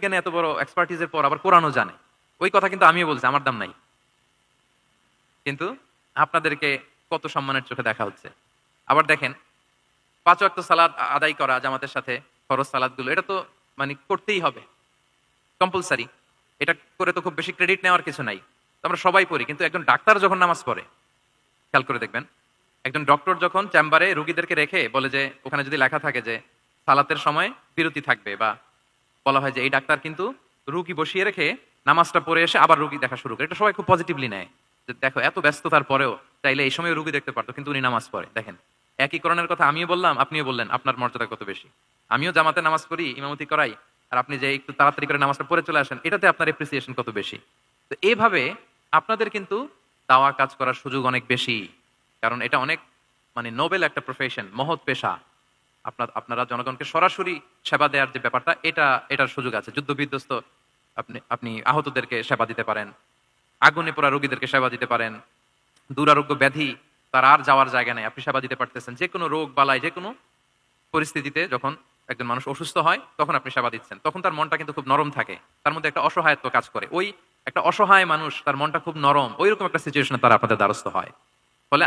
এখানে এত বড় এক্সপার্টিজের পর আবার কোরআনও জানে, ওই কথা কিন্তু আমিও বলছি, আমার দাম নাই। কিন্তু আপনাদেরকে কত সম্মানের চোখে দেখা হচ্ছে। আবার দেখেন, ৫ ওয়াক্ত সালাত আদায় করা জামাতের সাথে, ফরজ সালাতগুলো, এটা তো মানে করতেই হবে, কম্পালসারি। এটা করে তো খুব বেশি ক্রেডিট নেওয়ার কিছু নাই। তো আমরা সবাই পড়ি, কিন্তু একজন ডাক্তার যখন নামাজ পড়ে, খেয়াল করে দেখবেন, একজন ডক্টর যখন চেম্বারে রুগীদেরকে রেখে বলে যে, ওখানে যদি লেখা থাকে যে সালাতের সময় বিরতি থাকবে, বা বলা হয় যে এই ডাক্তার কিন্তু রুগী বসিয়ে রেখে নামাজটা পড়ে এসে আবার রুগী দেখা শুরু করে, এটা সবাই খুব পজিটিভলি নেয়। যে দেখো, এত ব্যস্ততার পরেও চাইলে এই সময় রুগী দেখতে পারতো, কিন্তু উনি নামাজ পড়ে। দেখেন, একই কোরআনের কথা আমিও বললাম, আপনিও বললেন, আপনার মর্যাদা কত বেশি। আমিও জামাতে নামাজ পড়ি, ইমামতি করাই, আর আপনি যে একটু তাড়াতাড়ি করে নামাজটা পড়ে চলে আসেন, এটাতে আপনার এপ্রিসিয়েশন কত বেশি। তো এইভাবে আপনাদের কিন্তু দাওয়া কাজ করার সুযোগ অনেক বেশি, কারণ এটা অনেক মানে নোবেল একটা প্রফেশন, মহৎ পেশা। আপনারা জনগণকে সরাসরি সেবা দেওয়ার যে ব্যাপারটা, এটার সুযোগ আছে। যুদ্ধ বিধ্বস্ত আপনি আপনি আহতদেরকে সেবা দিতে পারেন, আগুনে পোড়া রোগীদেরকে সেবা দিতে পারেন, দুরারোগ্য ব্যাধি, তার আর যাওয়ার জায়গা নেই, আপনি সেবা দিতে পারতেছেন। যে কোনো রোগ বালাই, যে কোনো পরিস্থিতিতে যখন একজন মানুষ অসুস্থ হয়, তখন আপনি সেবা দিচ্ছেন, তখন তার মনটা কিন্তু খুব নরম থাকে, তার মধ্যে একটা অসহায়ত্ব কাজ করে। ওই একটা অসহায় মানুষ, তার মনটা খুব নরম, ওইরকম একটা সিচুয়েশনে তারা আপনাদের দ্বারস্থ হয়। ফলে